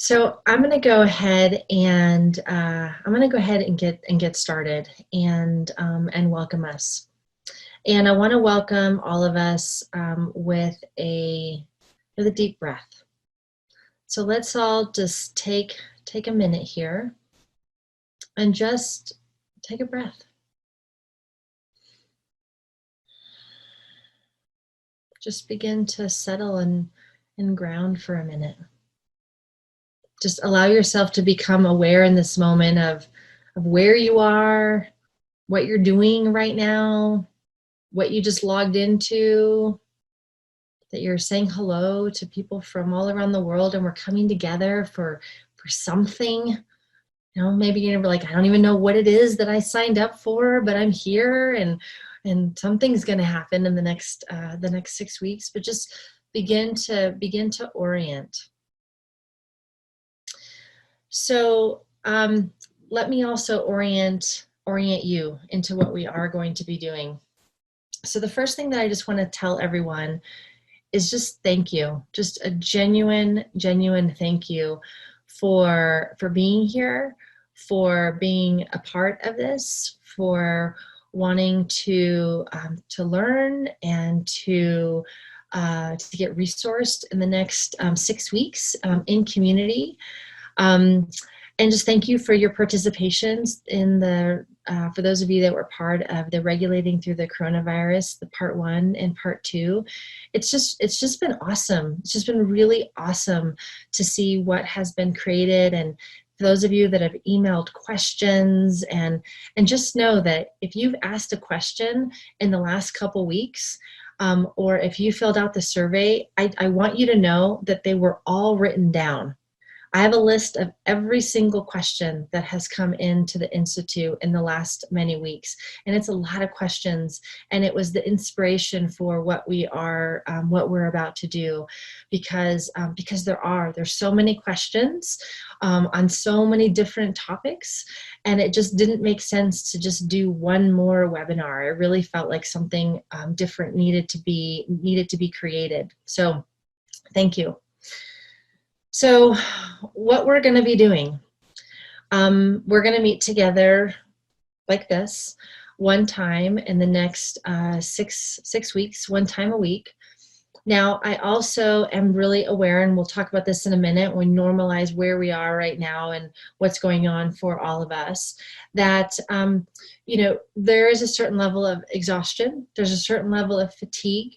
So I'm going to go ahead and get started and welcome us. And I want to welcome all of us with a deep breath. So let's all just take a minute here and just take a breath. Just begin to settle and ground for a minute. Just allow yourself to become aware in this moment of where you are, what you're doing right now, what you just logged into, that you're saying hello to people from all around the world and we're coming together for something. You know, maybe you're like, I don't even know what it is that I signed up for, but I'm here and something's going to happen in the next 6 weeks, but just begin to orient. So let me also orient you into what we are going to be doing. So the first thing that I just want to tell everyone is just thank you, just a genuine thank you for being here, for being a part of this, for wanting to learn and to get resourced in the next 6 weeks in community. And just thank you for your participations in for those of you that were part of the Regulating Through the Coronavirus, the part 1 and part 2. It's just been awesome. It's just been really awesome to see what has been created. And for those of you that have emailed questions and just know that if you've asked a question in the last couple weeks, or if you filled out the survey, I want you to know that they were all written down. I have a list of every single question that has come into the Institute in the last many weeks, and it's a lot of questions, and it was the inspiration for what we're about to do, because there's so many questions on so many different topics, and it just didn't make sense to just do one more webinar. It really felt like something different needed to be created. So thank you. So what we're going to be doing, we're going to meet together like this one time in the next 6 weeks, one time a week. Now, I also am really aware, and we'll talk about this in a minute, when we normalize where we are right now and what's going on for all of us, that there is a certain level of exhaustion. There's a certain level of fatigue.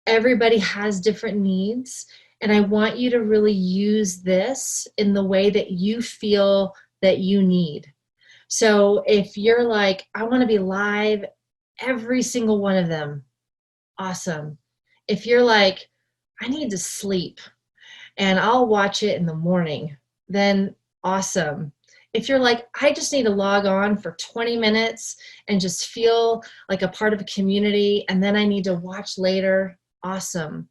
Everybody has different needs. And I want you to really use this in the way that you feel that you need. So if you're like, I want to be live every single one of them, awesome. If you're like, I need to sleep and I'll watch it in the morning, then awesome. If you're like, I just need to log on for 20 minutes and just feel like a part of a community and then I need to watch later, awesome.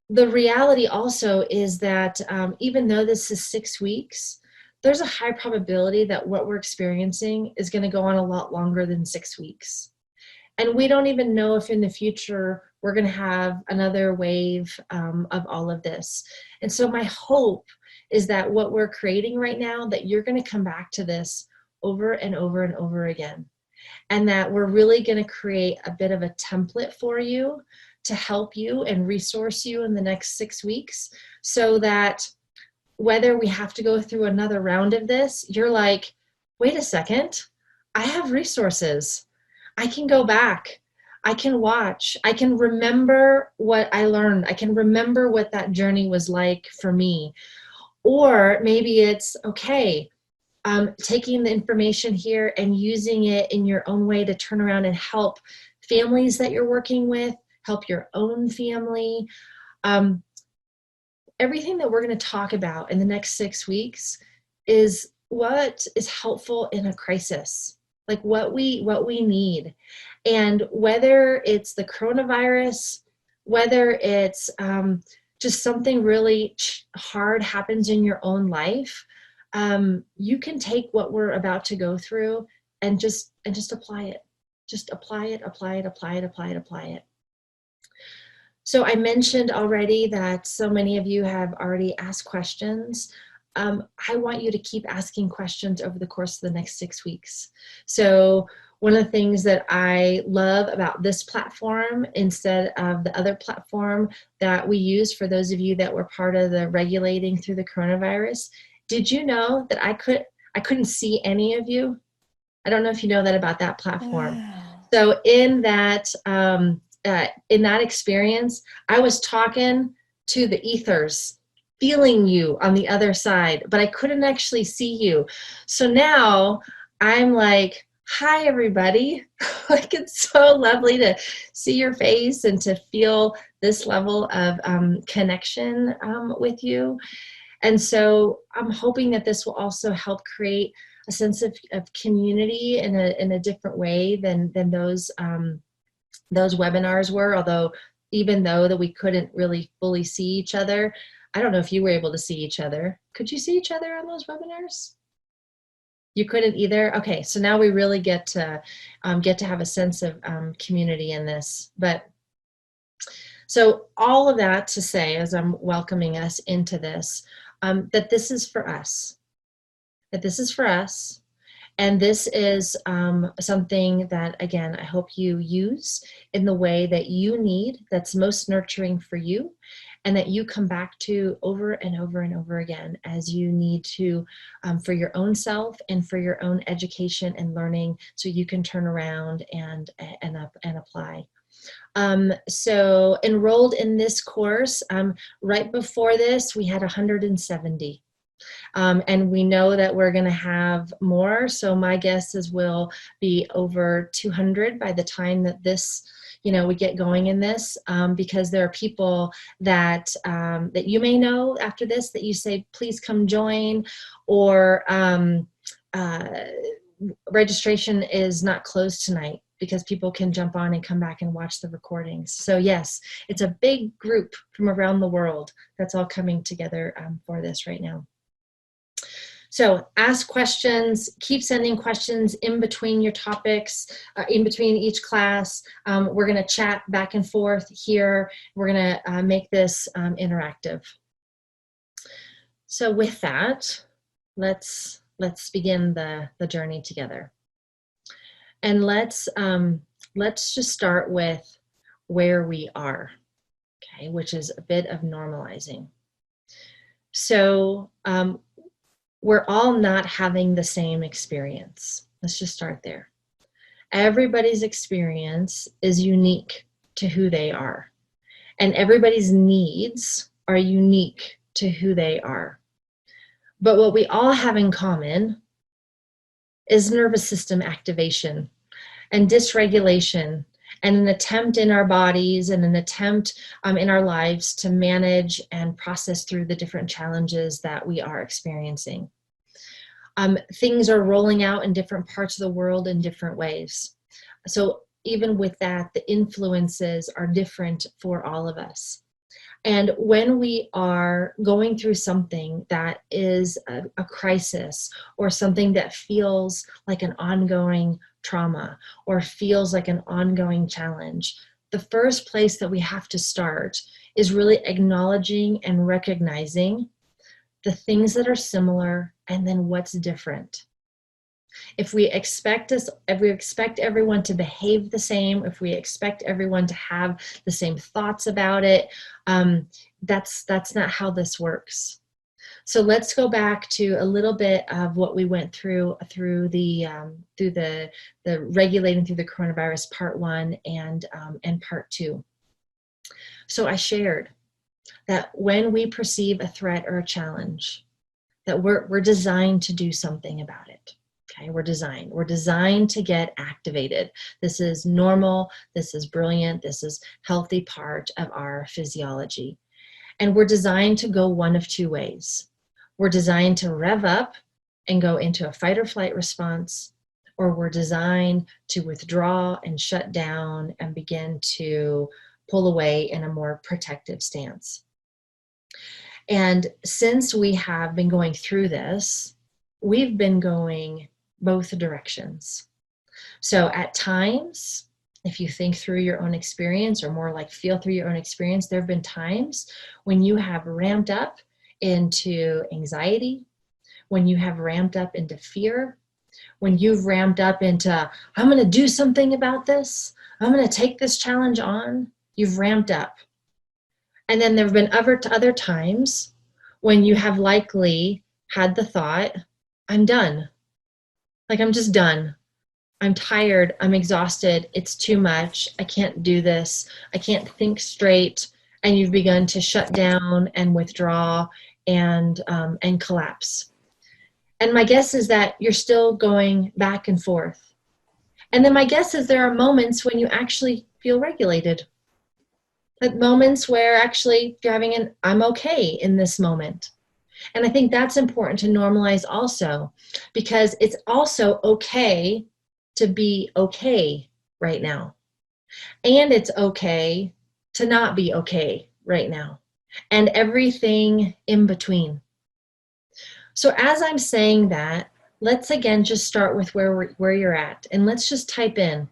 The reality also is that even though this is 6 weeks, there's a high probability that what we're experiencing is going to go on a lot longer than 6 weeks. And we don't even know if in the future we're going to have another wave of all of this. And so my hope is that what we're creating right now, that you're going to come back to this over and over and over again. And that we're really going to create a bit of a template for you to help you and resource you in the next 6 weeks, so that whether we have to go through another round of this, you're like, wait a second, I have resources. I can go back. I can watch. I can remember what I learned. I can remember what that journey was like for me. Or maybe it's, okay, taking the information here and using it in your own way to turn around and help families that you're working with, help your own family. Everything that we're going to talk about in the next 6 weeks is what is helpful in a crisis, like what we need. And whether it's the coronavirus, whether it's just something really hard happens in your own life, you can take what we're about to go through and just apply it. Just apply it. So I mentioned already that so many of you have already asked questions. I want you to keep asking questions over the course of the next 6 weeks. So one of the things that I love about this platform instead of the other platform that we use for those of you that were part of the regulating through the coronavirus, did you know that I couldn't see any of you? I don't know if you know that about that platform. Wow. So in that experience, I was talking to the ethers, feeling you on the other side, but I couldn't actually see you. So now I'm like, hi, everybody. Like, it's so lovely to see your face and to feel this level of connection with you. And so I'm hoping that this will also help create a sense of community in a different way than those webinars were, although even though that we couldn't really fully see each other. I don't know if you were able to see each other. Could you see each other on those webinars? You couldn't either? Okay, so now we really get to have a sense of community in this. But so all of that to say, as I'm welcoming us into this, that this is for us, that this is for us. And this is something that, again, I hope you use in the way that you need, that's most nurturing for you, and that you come back to over and over and over again as you need to, for your own self and for your own education and learning, so you can turn around and apply. So enrolled in this course, right before this, we had 170. And we know that we're going to have more. So my guess is we'll be over 200 by the time that this, we get going in this, because there are people that that you may know after this that you say, please come join, or registration is not closed tonight because people can jump on and come back and watch the recordings. So yes, it's a big group from around the world that's all coming together for this right now. So ask questions, keep sending questions in between your topics, in between each class. We're going to chat back and forth here. We're going to make this interactive. So with that, let's begin the journey together. And let's just start with where we are, okay, which is a bit of normalizing. So we're all not having the same experience. Let's just start there. Everybody's experience is unique to who they are, and everybody's needs are unique to who they are. But what we all have in common is nervous system activation and dysregulation, and an attempt in our bodies and an attempt in our lives to manage and process through the different challenges that we are experiencing. Things are rolling out in different parts of the world in different ways. So even with that, the influences are different for all of us. And when we are going through something that is a crisis, or something that feels like an ongoing trauma, or feels like an ongoing challenge, the first place that we have to start is really acknowledging and recognizing the things that are similar and then what's different. If we expect everyone to behave the same, if we expect everyone to have the same thoughts about it, that's not how this works. So let's go back to a little bit of what we went through the regulating through the coronavirus part 1 and part 2. So I shared that when we perceive a threat or a challenge, that we're designed to do something about it. Okay, we're designed to get activated. This is normal, this is brilliant, this is healthy part of our physiology. And we're designed to go one of two ways. We're designed to rev up and go into a fight or flight response, or we're designed to withdraw and shut down and begin to pull away in a more protective stance. And since we have been going through this, we've been going both directions. So at times, if you think through your own experience, or more like feel through your own experience, there have been times when you have ramped up into anxiety, when you have ramped up into fear, when you've ramped up into, I'm going to do something about this, I'm going to take this challenge on. You've ramped up. And then there have been other times when you have likely had the thought, I'm done. Like, I'm just done. I'm tired. I'm exhausted. It's too much. I can't do this. I can't think straight. And you've begun to shut down and withdraw and collapse. And my guess is that you're still going back and forth. And then my guess is there are moments when you actually feel regulated. Like moments where actually you're having an I'm okay in this moment. And I think that's important to normalize also, because it's also okay to be okay right now. And it's okay to not be okay right now. And everything in between. So as I'm saying that, let's again just start with where you're at. And let's just type in,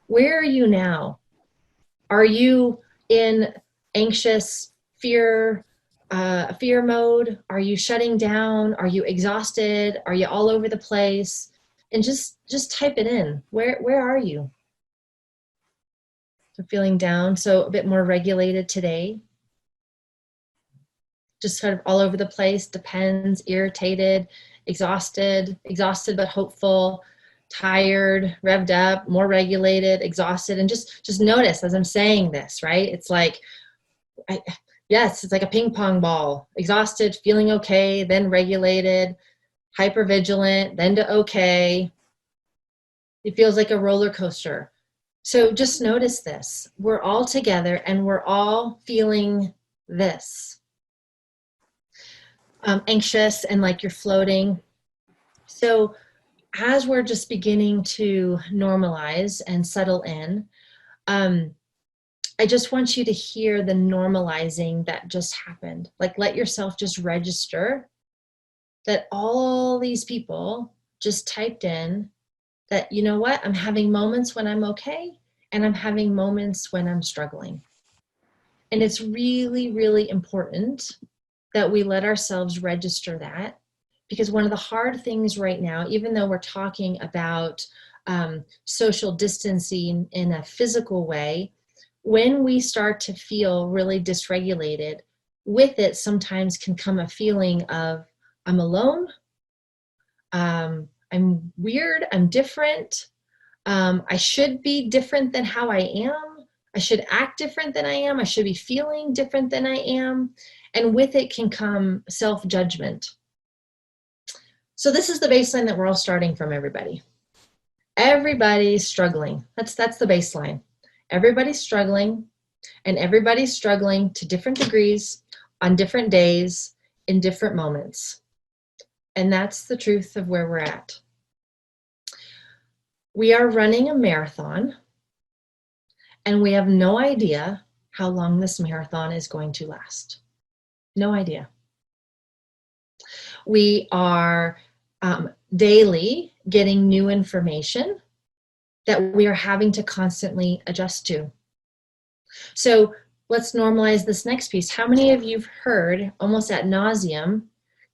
where are you now? Are you in anxious, fear mode? Are you shutting down? Are you exhausted? Are you all over the place? And just type it in. Where are you? So feeling down, so a bit more regulated today. Just sort of all over the place, depends, irritated, exhausted but hopeful, tired, revved up, more regulated, exhausted. And just notice as I'm saying this, right? It's like, yes, it's like a ping pong ball. Exhausted, feeling okay, then regulated, hypervigilant, then to okay. It feels like a roller coaster. So just notice this. We're all together and we're all feeling this. Anxious and like you're floating. So as we're just beginning to normalize and settle in, I just want you to hear the normalizing that just happened. Like, let yourself just register that all these people just typed in that, you know what, I'm having moments when I'm okay, and I'm having moments when I'm struggling. And it's really, really important that we let ourselves register that, because one of the hard things right now, even though we're talking about social distancing in a physical way, when we start to feel really dysregulated, with it sometimes can come a feeling of, I'm alone, I'm weird, I'm different, I should be different than how I am, I should act different than I am, I should be feeling different than I am, and with it can come self-judgment. So this is the baseline that we're all starting from, everybody. Everybody's struggling. That's the baseline. Everybody's struggling, and everybody's struggling to different degrees, on different days, in different moments. And that's the truth of where we're at. We are running a marathon, and we have no idea how long this marathon is going to last. No idea. We are daily getting new information that we are having to constantly adjust to. So let's normalize this next piece. How many of you've heard almost ad nauseum,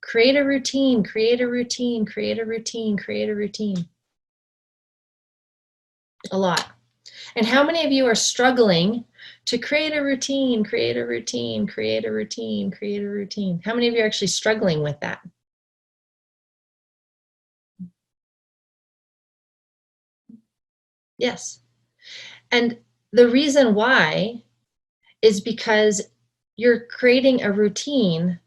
create a routine, create a routine, create a routine, create a routine? A lot. And how many of you are struggling to create a routine, create a routine, create a routine, create a routine? How many of you are actually struggling with that? Yes. And the reason why is because you're creating a routine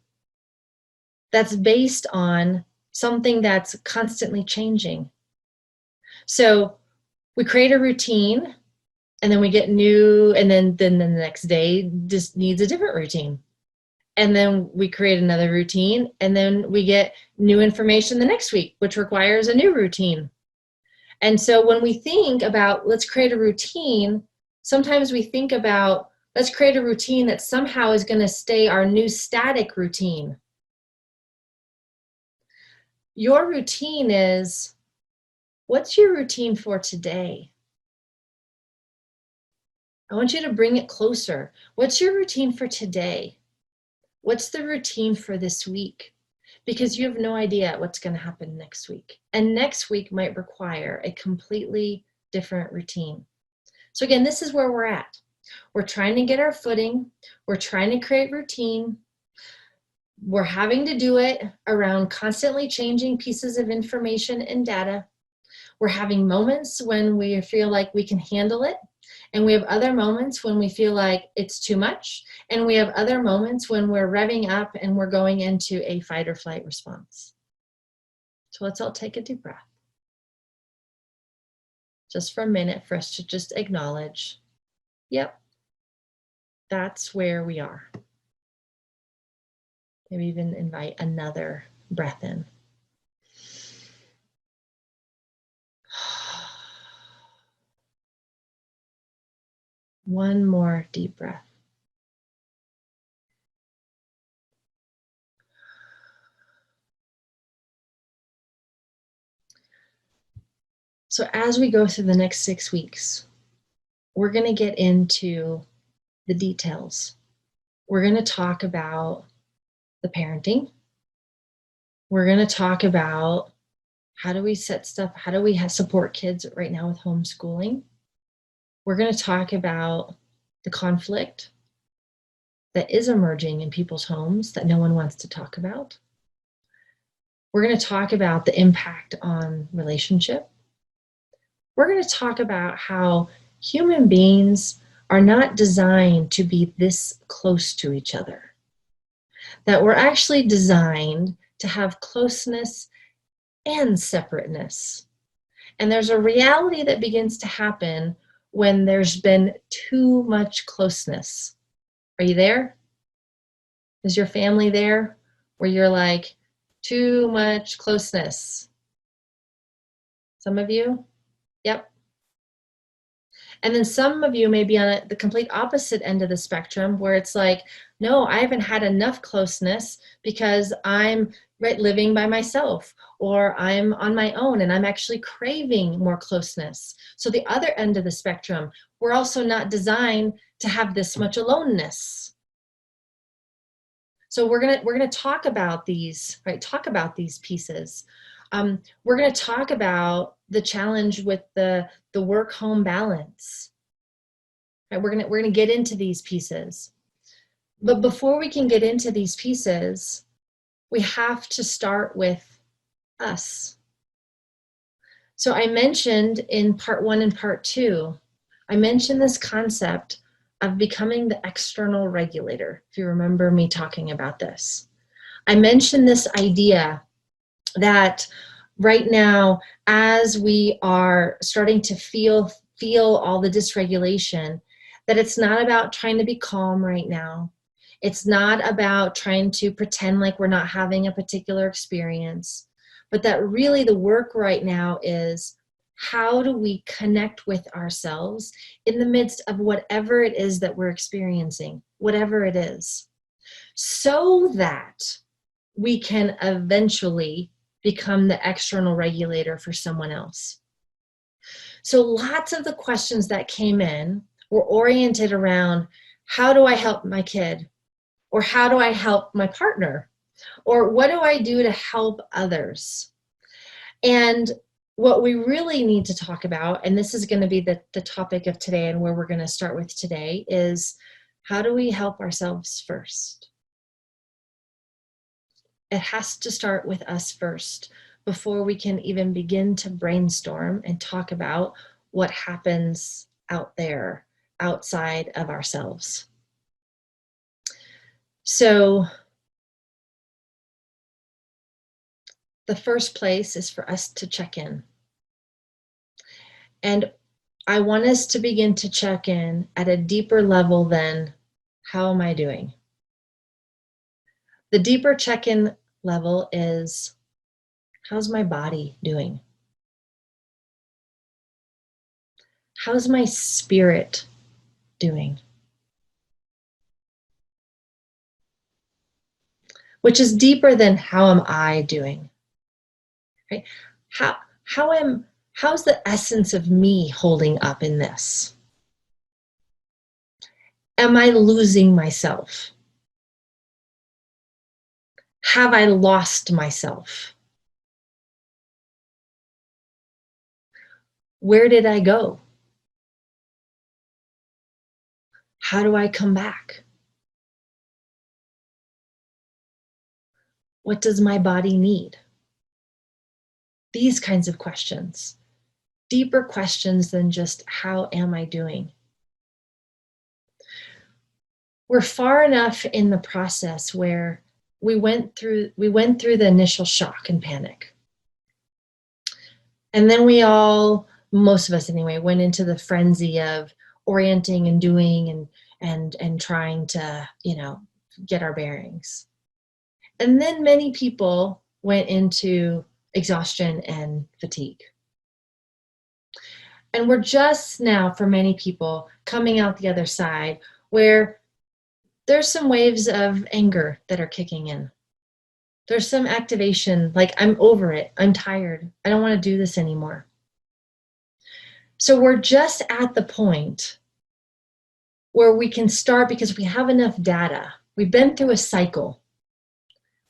that's based on something that's constantly changing. So we create a routine, and then we get new, and then the next day just needs a different routine. And then we create another routine, and then we get new information the next week, which requires a new routine. And so when we think about, let's create a routine, sometimes we think about, let's create a routine that somehow is going to stay our new static routine. Your routine is, what's your routine for today? I want you to bring it closer. What's your routine for today? What's the routine for this week? Because you have no idea what's going to happen next week. And next week might require a completely different routine. So again, this is where we're at. We're trying to get our footing. We're trying to create routine. We're having to do it around constantly changing pieces of information and data. We're having moments when we feel like we can handle it. And we have other moments when we feel like it's too much. And we have other moments when we're revving up and we're going into a fight or flight response. So let's all take a deep breath. Just for a minute for us to just acknowledge, yep, that's where we are. Maybe even invite another breath in. One more deep breath. So as we go through the next 6 weeks, we're going to get into the details. We're going to talk about the parenting. We're going to talk about how do we set stuff, how do we support kids right now with homeschooling. We're going to talk about the conflict that is emerging in people's homes that no one wants to talk about. We're going to talk about the impact on relationship. We're going to talk about how human beings are not designed to be this close to each other. That we're actually designed to have closeness and separateness. And there's a reality that begins to happen when there's been too much closeness. Are you there? Is your family there? Where you're like, too much closeness? Some of you? Yep. And then some of you may be on the complete opposite end of the spectrum where it's like, no, I haven't had enough closeness because I'm living by myself or I'm on my own and I'm actually craving more closeness. So the other end of the spectrum, we're also not designed to have this much aloneness. So we're gonna talk about these, right? Talk about these pieces. We're gonna talk about the challenge with the work-home balance. Right? We're gonna get into these pieces. But before we can get into these pieces, we have to start with us. So I mentioned in part 1 and part 2, I mentioned this concept of becoming the external regulator, if you remember me talking about this. I mentioned this idea that right now, as we are starting to feel all the dysregulation, that it's not about trying to be calm right now. It's not about trying to pretend like we're not having a particular experience, but that really the work right now is how do we connect with ourselves in the midst of whatever it is that we're experiencing, whatever it is, so that we can eventually become the external regulator for someone else. So lots of the questions that came in were oriented around how do I help my kid? Or how do I help my partner? Or what do I do to help others? And what we really need to talk about, and this is going to be the topic of today and where we're going to start with today, is how do we help ourselves first? It has to start with us first before we can even begin to brainstorm and talk about what happens out there, outside of ourselves. So the first place is for us to check in. And I want us to begin to check in at a deeper level than how am I doing? The deeper check-in level is how's my body doing? How's my spirit doing? Which is deeper than how am I doing? Right? How's the essence of me holding up in this? Am I losing myself? Have I lost myself? Where did I go? How do I come back? What does my body need? These kinds of questions. Deeper questions than just how am I doing? We're far enough in the process where we went through the initial shock and panic. And then we all, most of us anyway, went into the frenzy of orienting and doing and trying to, get our bearings. And then many people went into exhaustion and fatigue. And we're just now, for many people, coming out the other side where there's some waves of anger that are kicking in. There's some activation, like I'm over it, I'm tired, I don't want to do this anymore. So we're just at the point where we can start, because we have enough data. We've been through a cycle.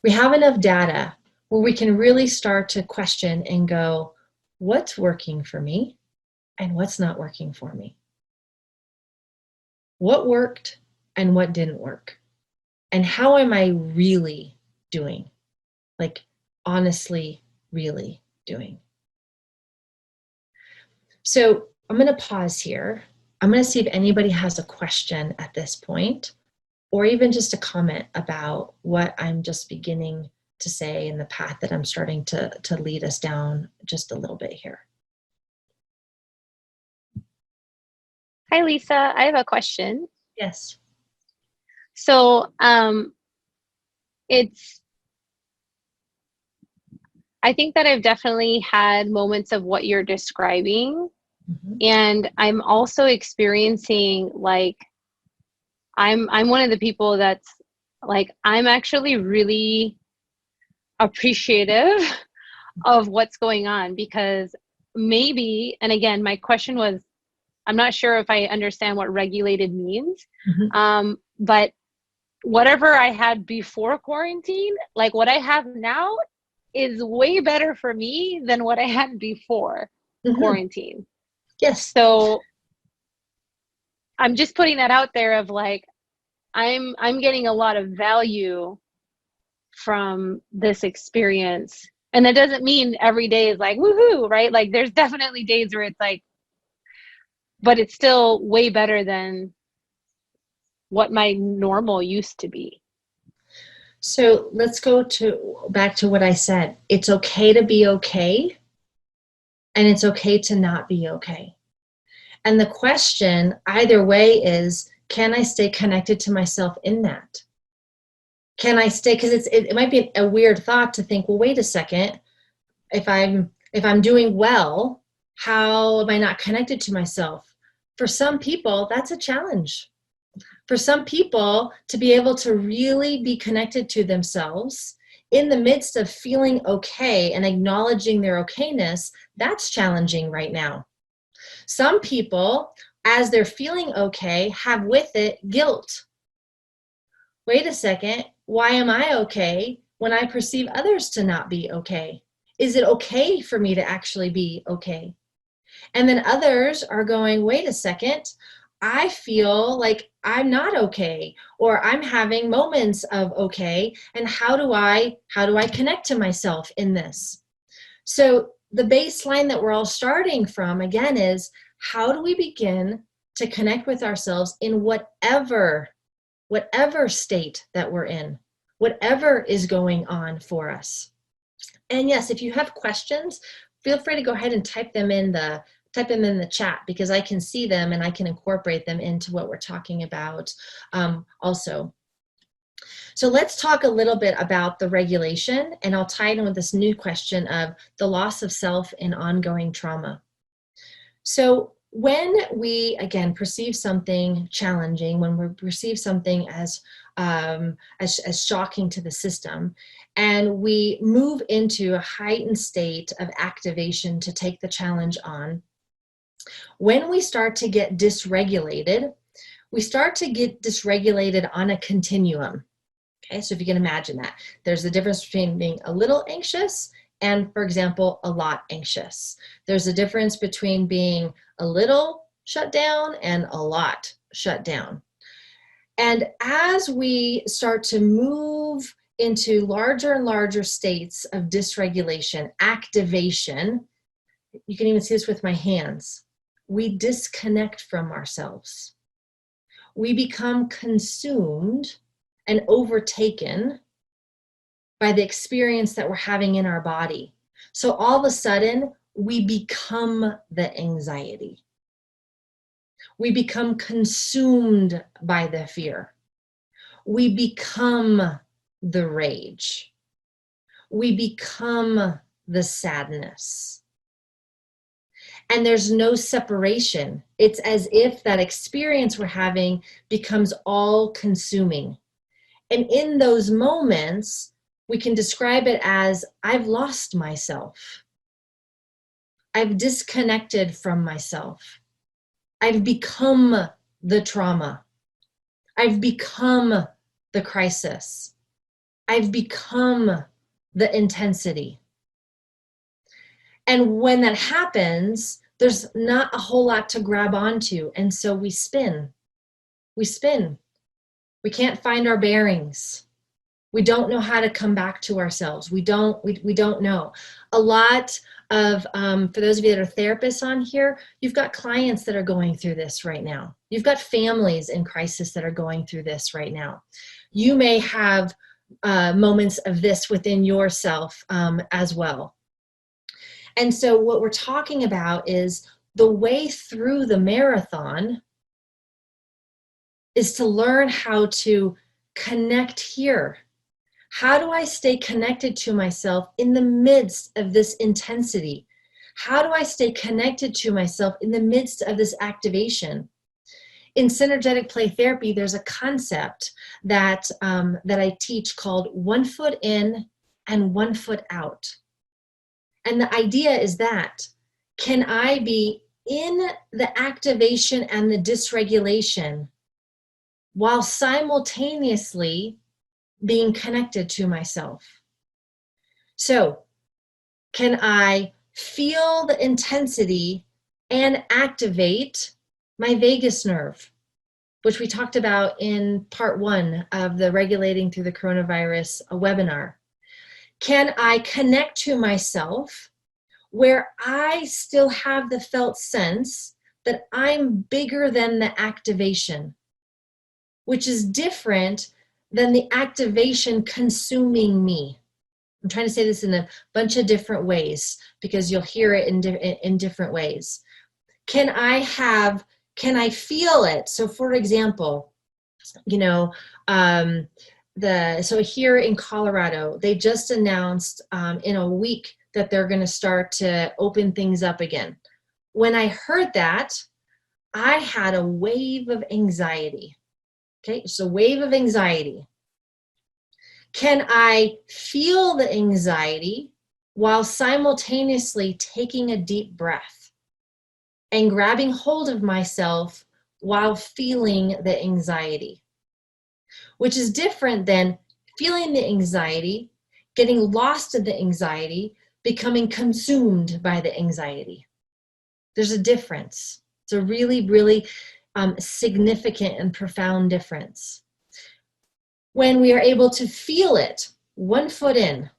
We have enough data where we can really start to question and go, what's working for me and what's not working for me? What worked and what didn't work? And how am I really doing? Like, honestly, really doing. So I'm going to pause here. I'm going to see if anybody has a question at this point, or even just a comment about what I'm just beginning to say in the path that I'm starting to lead us down just a little bit here. Hi, Lisa. I have a question. Yes. So I think that I've definitely had moments of what you're describing. Mm-hmm. And I'm also experiencing, like, I'm one of the people that's like, I'm actually really appreciative of what's going on, because maybe, and again, my question was, I'm not sure if I understand what regulated means, but whatever I had before quarantine, like what I have now is way better for me than what I had before quarantine. Yes. So I'm just putting that out there of like, I'm getting a lot of value from this experience. And that doesn't mean every day is like, woohoo, right? Like there's definitely days where it's like, but it's still way better than what my normal used to be. So let's go back to what I said. It's okay to be okay, and it's okay to not be okay. And the question either way is, can I stay connected to myself in that? Can I stay, because it might be a weird thought to think, well, wait a second, if I'm doing well, how am I not connected to myself? For some people, that's a challenge. For some people, to be able to really be connected to themselves in the midst of feeling okay and acknowledging their okayness, that's challenging right now. Some people, as they're feeling okay, have with it guilt. Wait a second, why am I okay when I perceive others to not be okay? Is it okay for me to actually be okay? And then others are going, wait a second, I feel like I'm not okay, or I'm having moments of okay, and how do I connect to myself in this? So the baseline that we're all starting from, again, is how do we begin to connect with ourselves in whatever state that we're in, whatever is going on for us. And yes, if you have questions, feel free to go ahead and type them in the chat, because I can see them and I can incorporate them into what we're talking about also. So let's talk a little bit about the regulation, and I'll tie it in with this new question of the loss of self and ongoing trauma. So when we, again, perceive something challenging, when we perceive something as shocking to the system, and we move into a heightened state of activation to take the challenge on, when we start to get dysregulated, we start to get dysregulated on a continuum. Okay, so if you can imagine that, there's the difference between being a little anxious and, for example, a lot anxious. There's a difference between being a little shut down and a lot shut down. And as we start to move into larger and larger states of dysregulation, activation, you can even see this with my hands, we disconnect from ourselves. We become consumed and overtaken by the experience that we're having in our body. So all of a sudden, we become the anxiety. We become consumed by the fear. We become the rage. We become the sadness. And there's no separation. It's as if that experience we're having becomes all consuming. And in those moments, we can describe it as, I've lost myself. I've disconnected from myself. I've become the trauma. I've become the crisis. I've become the intensity. And when that happens, there's not a whole lot to grab onto. And so we spin. We spin. We can't find our bearings. We don't know how to come back to ourselves. We don't know. A lot of, for those of you that are therapists on here, you've got clients that are going through this right now. You've got families in crisis that are going through this right now. You may have moments of this within yourself as well. And so what we're talking about is the way through the marathon is to learn how to connect here. How do I stay connected to myself in the midst of this intensity? How do I stay connected to myself in the midst of this activation? In synergetic play therapy, there's a concept that I teach called 1 foot in and 1 foot out. And the idea is that, can I be in the activation and the dysregulation while simultaneously being connected to myself? So, can I feel the intensity and activate my vagus nerve, which we talked about in part 1 of the Regulating Through the Coronavirus webinar? Can I connect to myself where I still have the felt sense that I'm bigger than the activation, which is different than the activation consuming me? I'm trying to say this in a bunch of different ways because you'll hear it in different ways. Can I feel it? So for example, so here in Colorado, they just announced in a week that they're going to start to open things up again. When I heard that, I had a wave of anxiety. Okay, so wave of anxiety. Can I feel the anxiety while simultaneously taking a deep breath and grabbing hold of myself while feeling the anxiety? Which is different than feeling the anxiety, getting lost in the anxiety, becoming consumed by the anxiety. There's a difference. It's a really, really significant and profound difference. When we are able to feel it 1 foot in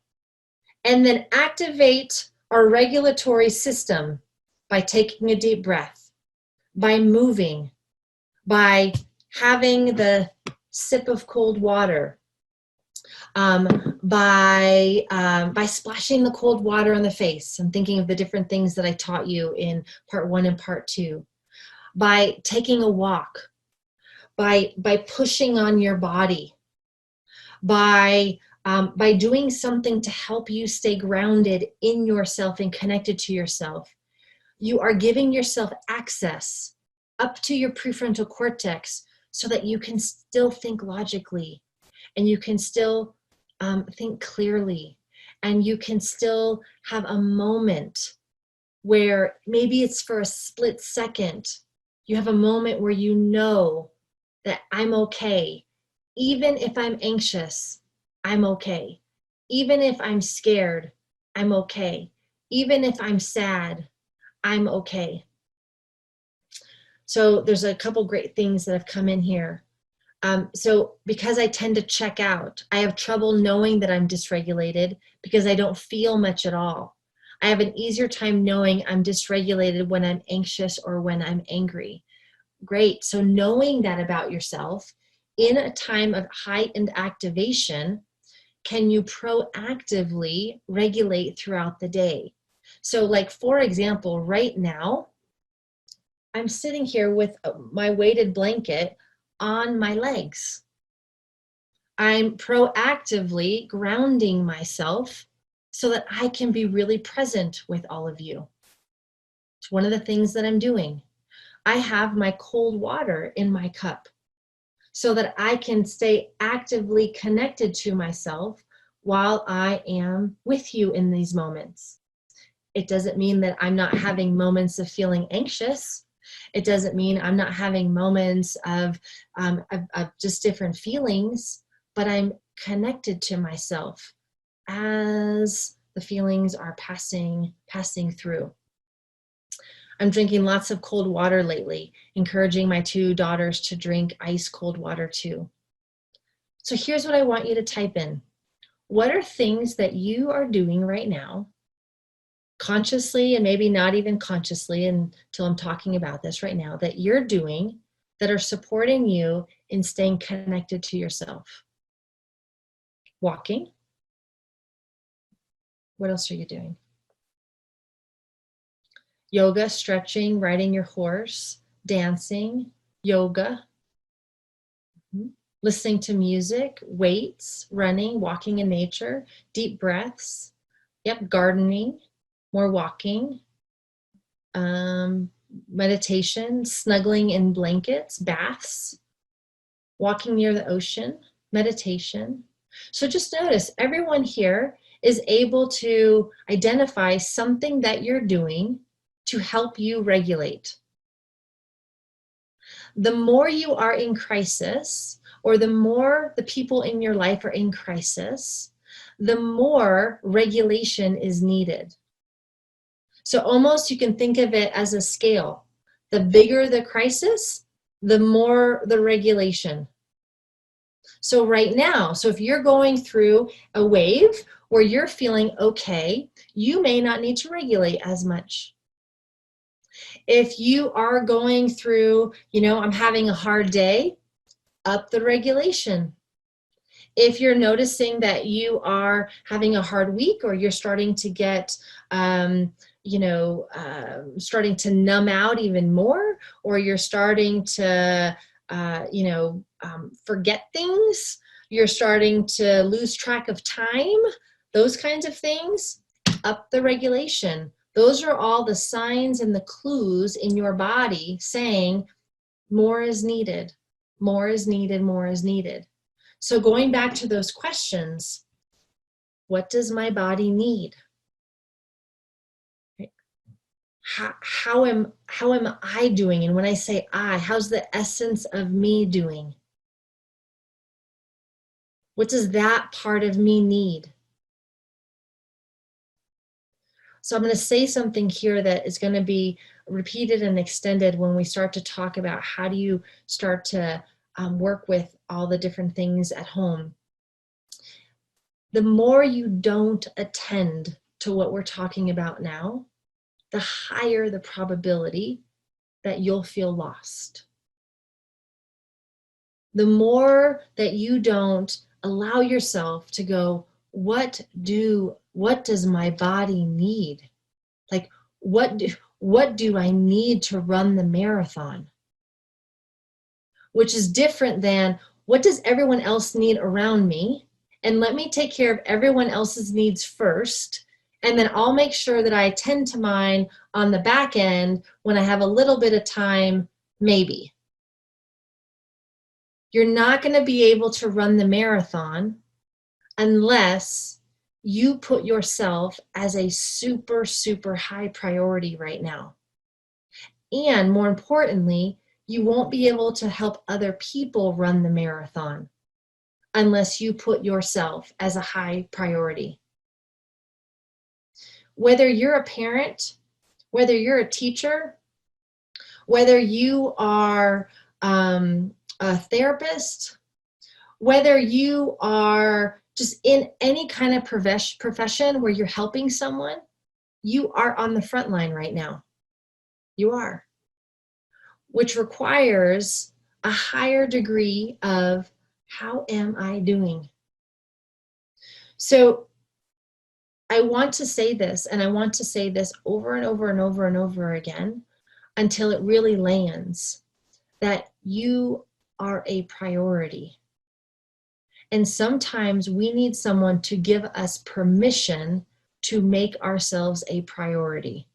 and then activate our regulatory system by taking a deep breath, by moving, by having the sip of cold water, by splashing the cold water on the face. I'm thinking of the different things that I taught you in part 1 and part 2. By taking a walk, by pushing on your body, by doing something to help you stay grounded in yourself and connected to yourself. You are giving yourself access up to your prefrontal cortex so that you can still think logically, and you can still think clearly, and you can still have a moment where maybe it's for a split second. You have a moment where you know that I'm okay. Even if I'm anxious, I'm okay. Even if I'm scared, I'm okay. Even if I'm sad, I'm okay. So there's a couple great things that have come in here. So because I tend to check out, I have trouble knowing that I'm dysregulated because I don't feel much at all. I have an easier time knowing I'm dysregulated when I'm anxious or when I'm angry. Great. So knowing that about yourself in a time of heightened activation, can you proactively regulate throughout the day? So like, for example, right now, I'm sitting here with my weighted blanket on my legs. I'm proactively grounding myself so that I can be really present with all of you. It's one of the things that I'm doing. I have my cold water in my cup so that I can stay actively connected to myself while I am with you in these moments. It doesn't mean that I'm not having moments of feeling anxious. It doesn't mean I'm not having moments of just different feelings, but I'm connected to myself as the feelings are passing through. I'm drinking lots of cold water lately, encouraging my 2 daughters to drink ice cold water too. So here's what I want you to type in. What are things that you are doing right now, consciously and maybe not even consciously until I'm talking about this right now, that you're doing that are supporting you in staying connected to yourself? Walking. What else are you doing? Yoga, stretching, riding your horse, dancing, yoga, listening to music, weights, running, walking in nature, deep breaths. Yep, gardening, more walking, meditation, snuggling in blankets, baths, walking near the ocean, meditation. So just notice everyone here is able to identify something that you're doing to help you regulate. The more you are in crisis, or the more the people in your life are in crisis, the more regulation is needed. So almost you can think of it as a scale. The bigger the crisis, the more the regulation. So right now, so if you're going through a wave where you're feeling okay, you may not need to regulate as much. If you are going through, I'm having a hard day, up the regulation. If you're noticing that you are having a hard week, or you're starting to get, starting to numb out even more, or you're starting to, forget things, you're starting to lose track of time, those kinds of things, up the regulation. Those are all the signs and the clues in your body saying more is needed, more is needed, more is needed. So going back to those questions, what does my body need? How am I doing? And when I say I, how's the essence of me doing? What does that part of me need? So I'm going to say something here that is going to be repeated and extended when we start to talk about how do you start to work with all the different things at home. The more you don't attend to what we're talking about now, the higher the probability that you'll feel lost. The more that you don't allow yourself to go, what does my body need? Like, what do I need to run the marathon? Which is different than, what does everyone else need around me? And let me take care of everyone else's needs first. And then I'll make sure that I attend to mine on the back end when I have a little bit of time, maybe. You're not going to be able to run the marathon unless you put yourself as a super, super high priority right now. And more importantly, You won't be able to help other people run the marathon unless you put yourself as a high priority. Whether you're a parent, whether you're a teacher, whether you are a therapist, whether you are just in any kind of profession where you're helping someone, you are on the front line right now. You are. Which requires a higher degree of how am I doing? So I want to say this, and I want to say this over and over and over and over again until it really lands, that you are a priority. And sometimes we need someone to give us permission to make ourselves a priority.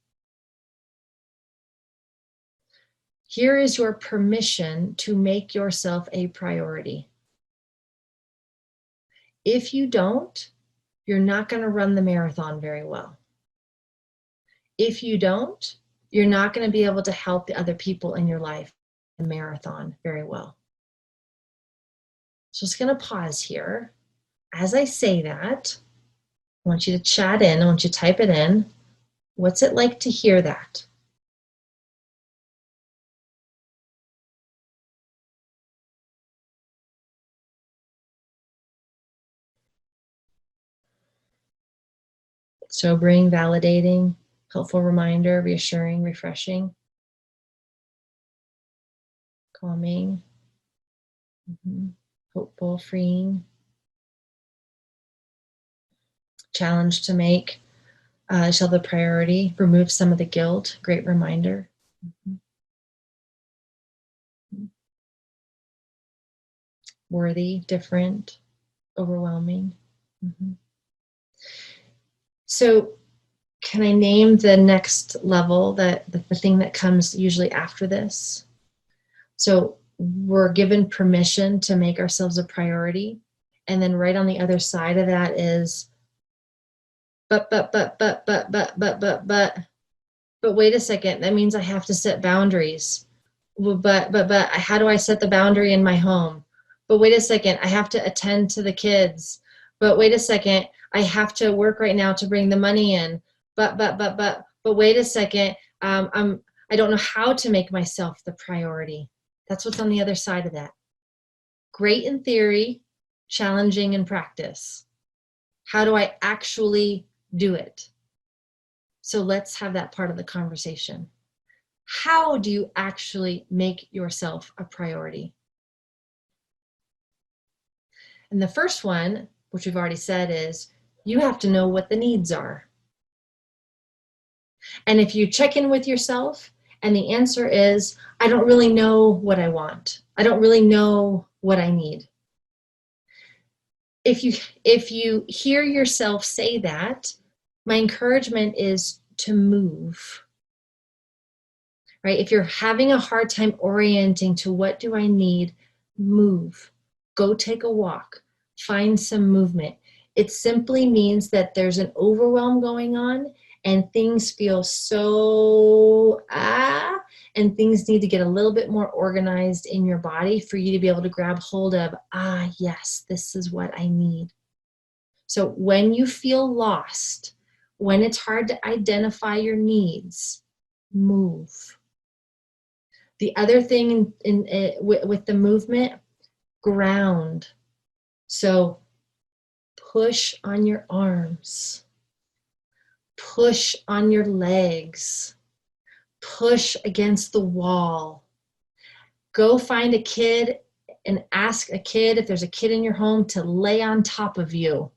Here is your permission to make yourself a priority. If you don't, you're not going to run the marathon very well. If you don't, you're not going to be able to help the other people in your life the marathon very well. So I'm just going to pause here. As I say that, I want you to chat in. I want you to type it in. What's it like to hear that? Sobering, validating, helpful reminder, reassuring, refreshing, calming, hopeful, freeing, challenge to make yourself a priority, remove some of the guilt, great reminder. Worthy, different, overwhelming. So can I name the next level, that the thing that comes usually after this? So we're given permission to make ourselves a priority. And then right on the other side of that is, but wait a second, that means I have to set boundaries. But how do I set the boundary in my home? But wait a second, I have to attend to the kids. But wait a second, I have to work right now to bring the money in. But wait a second, I don't know how to make myself the priority. That's what's on the other side of that. Great in theory, challenging in practice. How do I actually do it? So let's have that part of the conversation. How do you actually make yourself a priority? And the first one, which we've already said, is you have to know what the needs are. And if you check in with yourself and the answer is, I don't really know what I want. I don't really know what I need. If you hear yourself say that, my encouragement is to move. Right? If you're having a hard time orienting to what do I need, move. Go take a walk. Find some movement. It simply means that there's an overwhelm going on and things feel so and things need to get a little bit more organized in your body for you to be able to grab hold of, yes, this is what I need. So when you feel lost, when it's hard to identify your needs, move. The other thing with the movement, ground. So push on your arms, push on your legs, push against the wall. Go find a kid and ask a kid, if there's a kid in your home, to lay on top of you.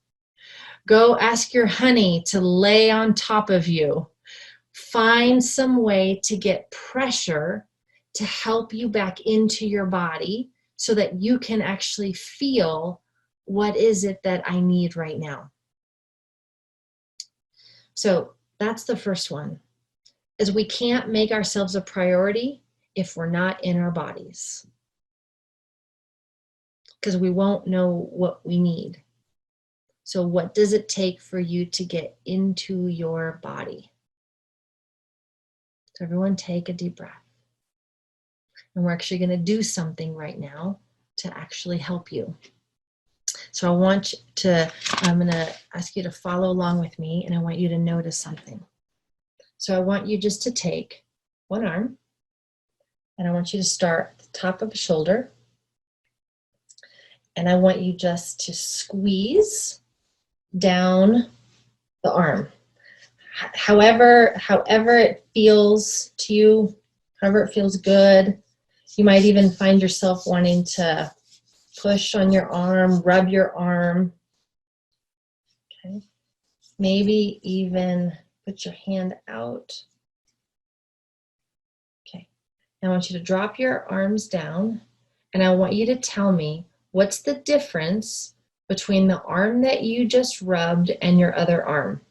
Go ask your honey to lay on top of you. Find some way to get pressure to help you back into your body so that you can actually feel, what is it that I need right now? So that's the first one, is we can't make ourselves a priority if we're not in our bodies, because we won't know what we need. So what does it take for you to get into your body? So everyone take a deep breath. And we're actually going to do something right now to actually help you. So I'm going to ask you to follow along with me, and I want you to notice something. So I want you just to take one arm, and I want you to start at the top of the shoulder, and I want you just to squeeze down the arm. However it feels to you, however it feels good. You might even find yourself wanting to push on your arm, rub your arm. Okay. Maybe even put your hand out. Okay. Now I want you to drop your arms down, and I want you to tell me what's the difference between the arm that you just rubbed and your other arm.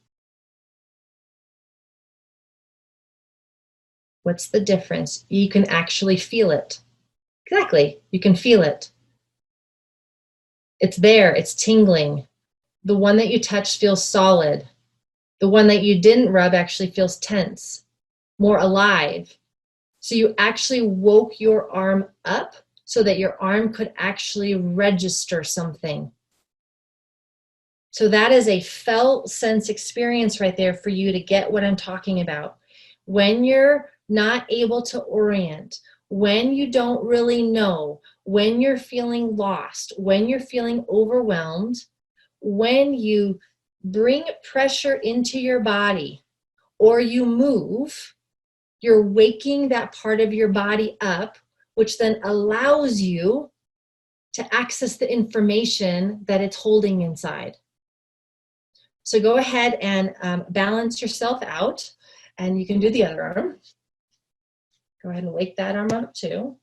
What's the difference? You can actually feel it. Exactly. You can feel it. It's there. It's tingling. The one that you touched feels solid. The one that you didn't rub actually feels tense, more alive. So you actually woke your arm up so that your arm could actually register something. So that is a felt sense experience right there for you to get what I'm talking about. When you're not able to orient, when you don't really know, when you're feeling lost, when you're feeling overwhelmed, when you bring pressure into your body or you move, you're waking that part of your body up, which then allows you to access the information that it's holding inside. So go ahead and balance yourself out, and you can do the other arm. Go ahead and wake that arm up too.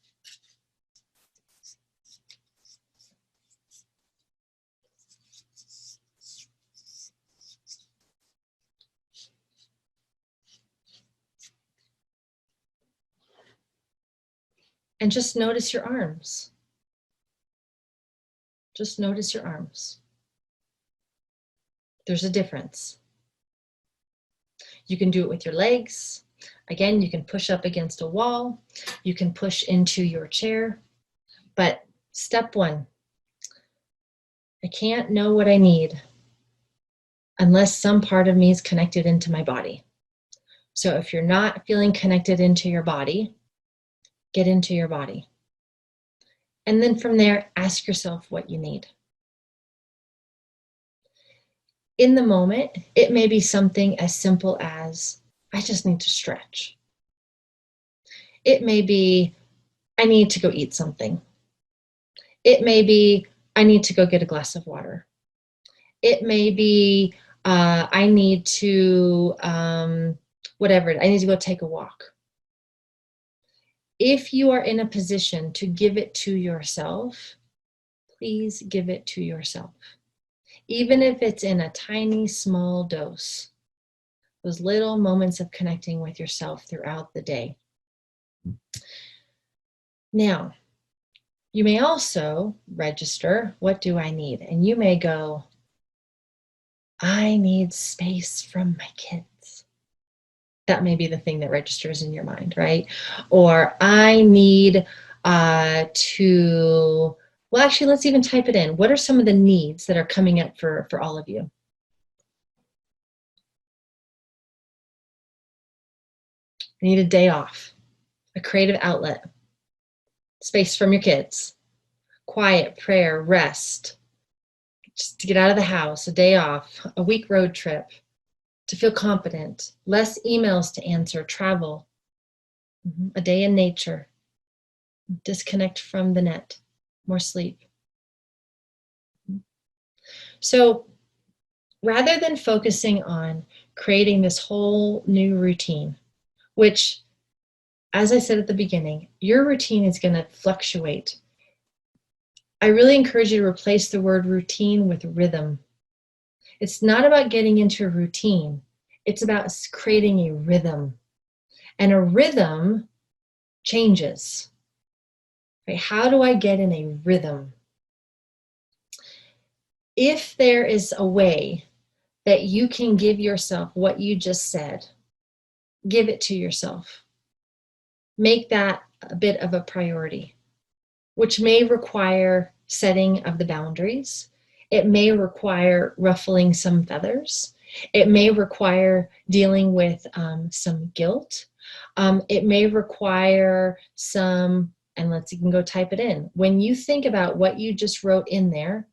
And just notice your arms. Just notice your arms. There's a difference. You can do it with your legs. Again, you can push up against a wall. You can push into your chair. But step one, I can't know what I need unless some part of me is connected into my body. So if you're not feeling connected into your body, get into your body. And then from there, ask yourself what you need. In the moment, it may be something as simple as, I just need to stretch. It may be, I need to go eat something. It may be, I need to go get a glass of water. It may be, I need to, whatever, I need to go take a walk. If you are in a position to give it to yourself, please give it to yourself. Even if it's in a tiny, small dose, those little moments of connecting with yourself throughout the day. Now, you may also register, what do I need? And you may go, I need space from my kids. That may be the thing that registers in your mind, right? Or I need to, well, actually, let's even type it in. What are some of the needs that are coming up for all of you? I need a day off, a creative outlet, space from your kids, quiet, prayer, rest, just to get out of the house, a day off, a week road trip, to feel confident, less emails to answer, travel, a day in nature, disconnect from the net, more sleep. So rather than focusing on creating this whole new routine, which, as I said at the beginning, your routine is going to fluctuate. I really encourage you to replace the word routine with rhythm. It's not about getting into a routine. It's about creating a rhythm. And a rhythm changes. Right? How do I get in a rhythm? If there is a way that you can give yourself what you just said, give it to yourself. Make that a bit of a priority, which may require setting of the boundaries. It may require ruffling some feathers. It may require dealing with some guilt. It may require some, and you can go type it in. When you think about what you just wrote in there,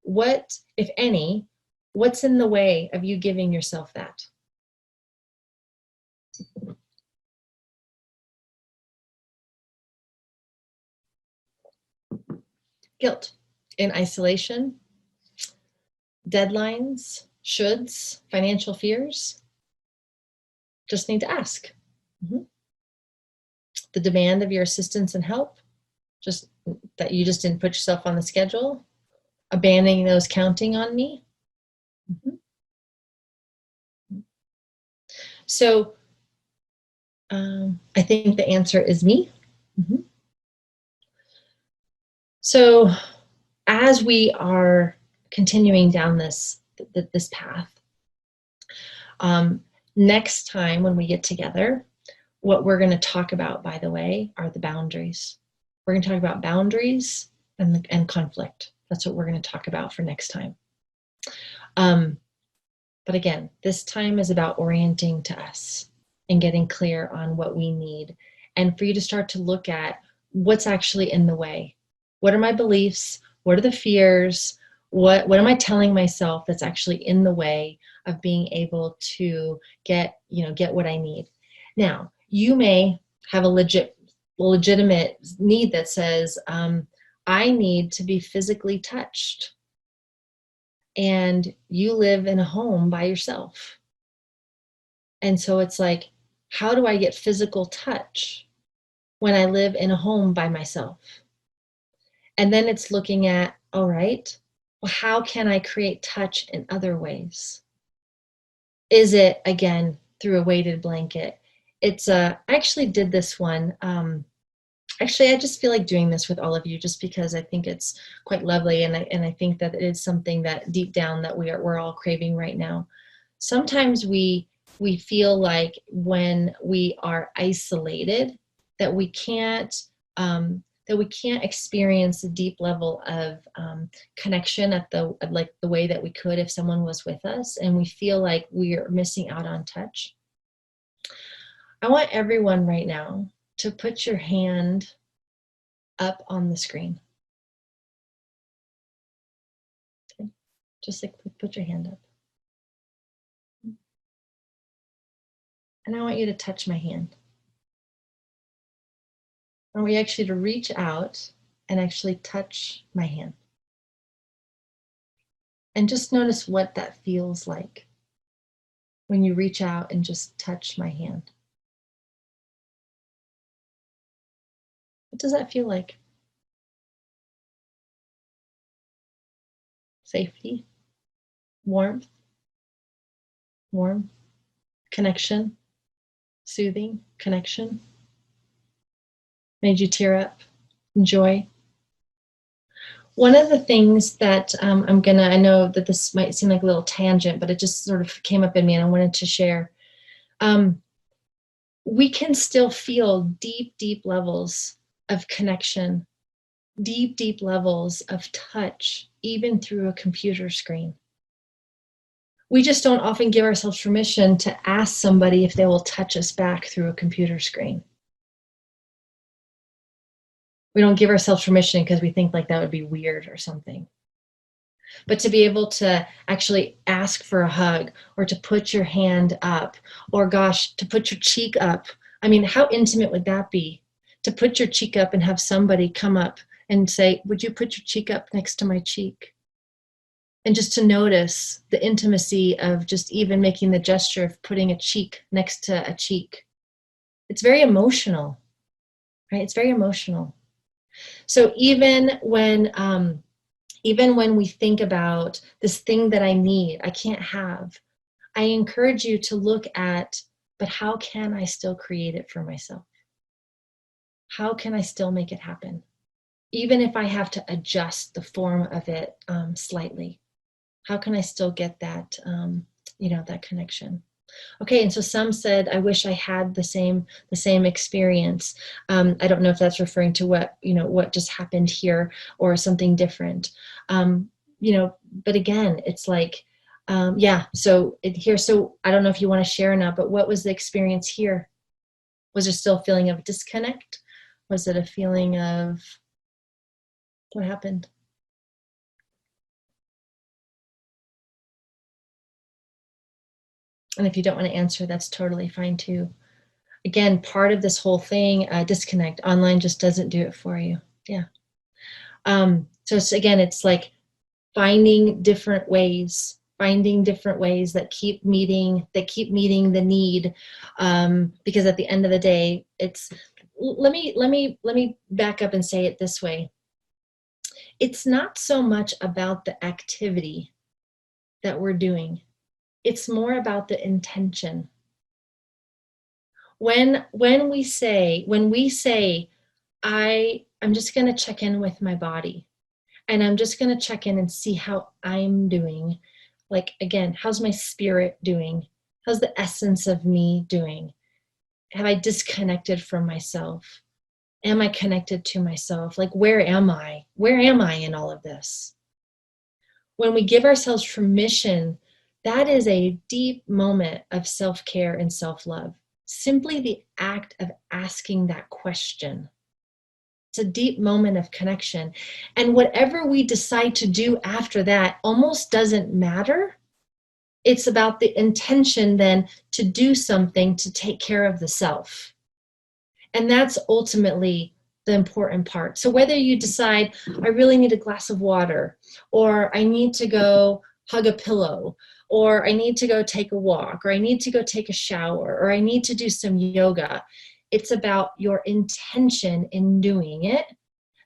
what, if any, what's in the way of you giving yourself that? Guilt in isolation, deadlines, shoulds, financial fears. Just need to ask. The demand of your assistance and help, just that you just didn't put yourself on the schedule, abandoning those counting on me. So I think the answer is me. So as we are continuing down this path, next time when we get together, what we're going to talk about, by the way, are the boundaries. We're going to talk about boundaries and conflict. That's what we're going to talk about for next time. But again, this time is about orienting to us and getting clear on what we need, and for you to start to look at what's actually in the way. What are my beliefs? What are the fears? What am I telling myself that's actually in the way of being able to get what I need? Now, you may have a legitimate need that says, I need to be physically touched. And you live in a home by yourself. And so it's like, how do I get physical touch when I live in a home by myself? And then it's looking at, all right, well, how can I create touch in other ways? Is it, again, through a weighted blanket? I actually did this one. Actually, I just feel like doing this with all of you just because I think it's quite lovely, and I think that it is something that deep down that we're all craving right now. Sometimes we feel like when we are isolated that we can't experience a deep level of connection at the way that we could if someone was with us, and we feel like we are missing out on touch. I want everyone right now to put your hand up on the screen. Okay. Just like put your hand up. And I want you to touch my hand. I want you actually to reach out and actually touch my hand. And just notice what that feels like when you reach out and just touch my hand. What does that feel like? Safety, warmth, warm, connection, soothing, connection. Made you tear up, joy. One of the things that I know that this might seem like a little tangent, but it just sort of came up in me and I wanted to share. We can still feel deep, deep levels of connection, deep, deep levels of touch, even through a computer screen. We just don't often give ourselves permission to ask somebody if they will touch us back through a computer screen. We don't give ourselves permission because we think like that would be weird or something. But to be able to actually ask for a hug, or to put your hand up, or gosh, to put your cheek up. I mean, how intimate would that be? To put your cheek up and have somebody come up and say, would you put your cheek up next to my cheek? And just to notice the intimacy of just even making the gesture of putting a cheek next to a cheek. It's very emotional, right? It's very emotional. So even when we think about this thing that I need, I can't have, I encourage you to look at, but how can I still create it for myself? How can I still make it happen? Even if I have to adjust the form of it slightly, how can I still get that, that connection? Okay, and so some said, I wish I had the same experience. I don't know if that's referring to what, what just happened here or something different. Um, but again, it's like, yeah, so here, so I don't know if you want to share now, but what was the experience here? Was there still a feeling of disconnect? Was it a feeling of what happened? And if you don't want to answer, that's totally fine too. Again, part of this whole thing, disconnect. Online just doesn't do it for you. Yeah. So it's like finding different ways that keep meeting the need. Because at the end of the day, let me back up and say it this way. It's not so much about the activity that we're doing. It's more about the intention. When we say I'm just going to check in with my body, and I'm just going to check in and see how I'm doing. Like, again, how's my spirit doing? How's the essence of me doing? Have I disconnected from myself? Am I connected to myself? Like, where am I? Where am I in all of this? When we give ourselves permission, that is a deep moment of self-care and self-love. Simply the act of asking that question. It's a deep moment of connection. And whatever we decide to do after that almost doesn't matter. It's about the intention then to do something to take care of the self. And that's ultimately the important part. So whether you decide, I really need a glass of water, or I need to go hug a pillow, or I need to go take a walk, or I need to go take a shower, or I need to do some yoga, it's about your intention in doing it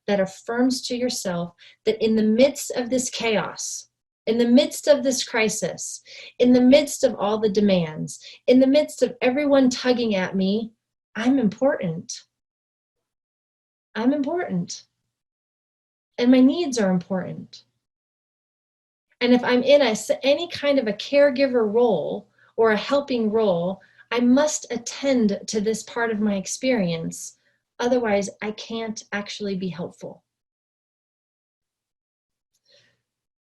that affirms to yourself that in the midst of this chaos, in the midst of this crisis, in the midst of all the demands, in the midst of everyone tugging at me, I'm important. I'm important. And my needs are important. And if I'm in any kind of a caregiver role or a helping role, I must attend to this part of my experience. Otherwise, I can't actually be helpful.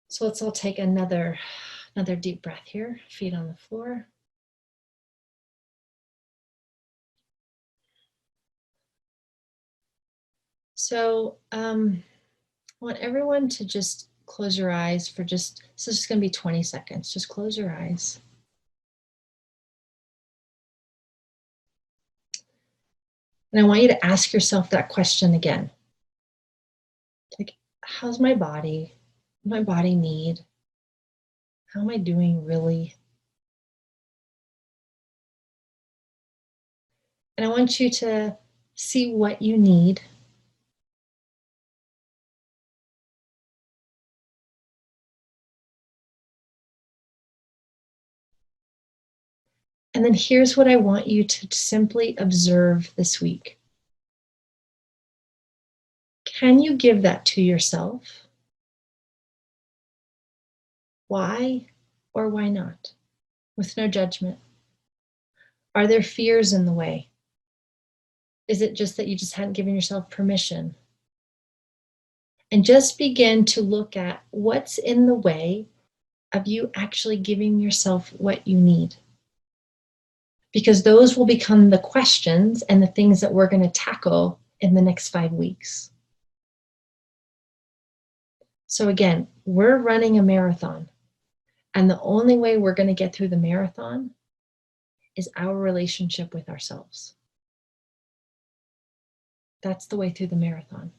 So let's all take another deep breath here, feet on the floor. So I want everyone to just close your eyes for this is just going to be 20 seconds. Just close your eyes. And I want you to ask yourself that question again. Like, how's my body? What does my body need? How am I doing really? And I want you to see what you need. And then here's what I want you to simply observe this week. Can you give that to yourself? Why or why not? With no judgment. Are there fears in the way? Is it just that you just hadn't given yourself permission? And just begin to look at what's in the way of you actually giving yourself what you need. Because those will become the questions and the things that we're going to tackle in the next 5 weeks. So again, we're running a marathon. And the only way we're going to get through the marathon is our relationship with ourselves. That's the way through the marathon.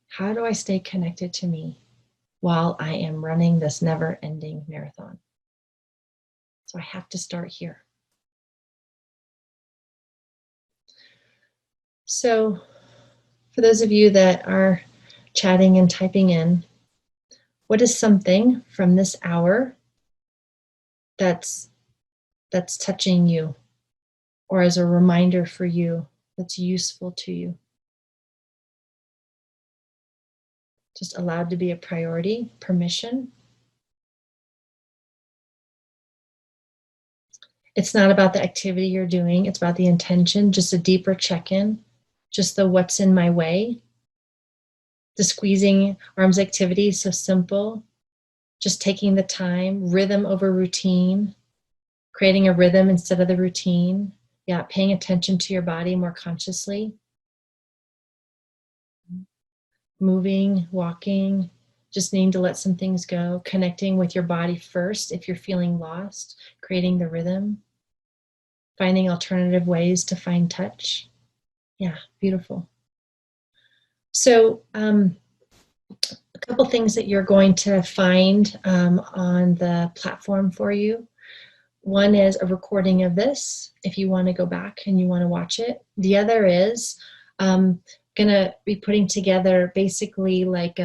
How do I stay connected to me while I am running this never-ending marathon? So I have to start here. So for those of you that are chatting and typing in, what is something from this hour that's touching you, or as a reminder for you that's useful to you? Just allowed to be a priority, permission. It's not about the activity you're doing. It's about the intention, just a deeper check-in, just the what's in my way. The squeezing arms activity is so simple. Just taking the time, rhythm over routine, creating a rhythm instead of the routine. Yeah, paying attention to your body more consciously. Moving, walking, just needing to let some things go, connecting with your body first if you're feeling lost, creating the rhythm, finding alternative ways to find touch. Yeah, beautiful. So a couple things that you're going to find on the platform for you. One is a recording of this if you want to go back and you want to watch it. The other is gonna be putting together basically like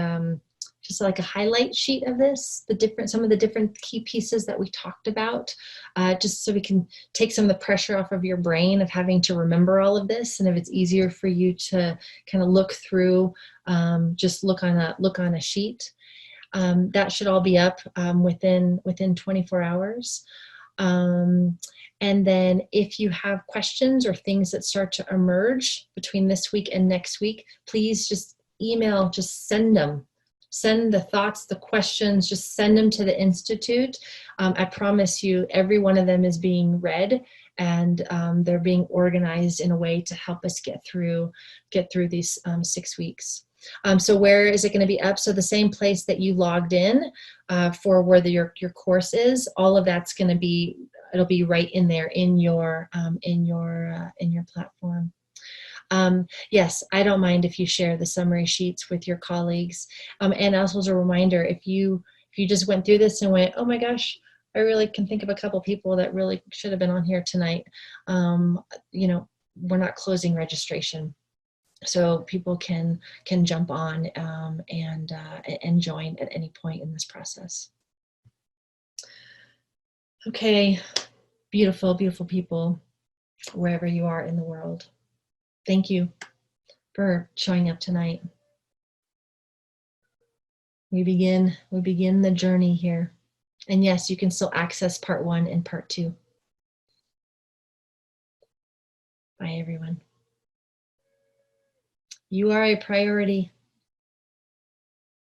just like a highlight sheet of this, some of the different key pieces that we talked about, just so we can take some of the pressure off of your brain of having to remember all of this. And if it's easier for you to kind of look through, just look on a sheet. That should all be up within 24 hours. And then if you have questions or things that start to emerge between this week and next week, please just email, just send them. Send the thoughts, the questions, just send them to the Institute. I promise you, every one of them is being read, and they're being organized in a way to help us get through these 6 weeks. So where is it going to be up? So the same place that you logged in for where your course is, all of that's going to be, it'll be right in there in your platform. Yes, I don't mind if you share the summary sheets with your colleagues. And also as a reminder, if you just went through this and went, oh my gosh, I really can think of a couple people that really should have been on here tonight. You know, we're not closing registration. So people can jump on and join at any point in this process. Okay, beautiful, beautiful people, wherever you are in the world. Thank you for showing up tonight. We begin the journey here. And yes, you can still access part 1 and part 2. Bye, everyone. You are a priority.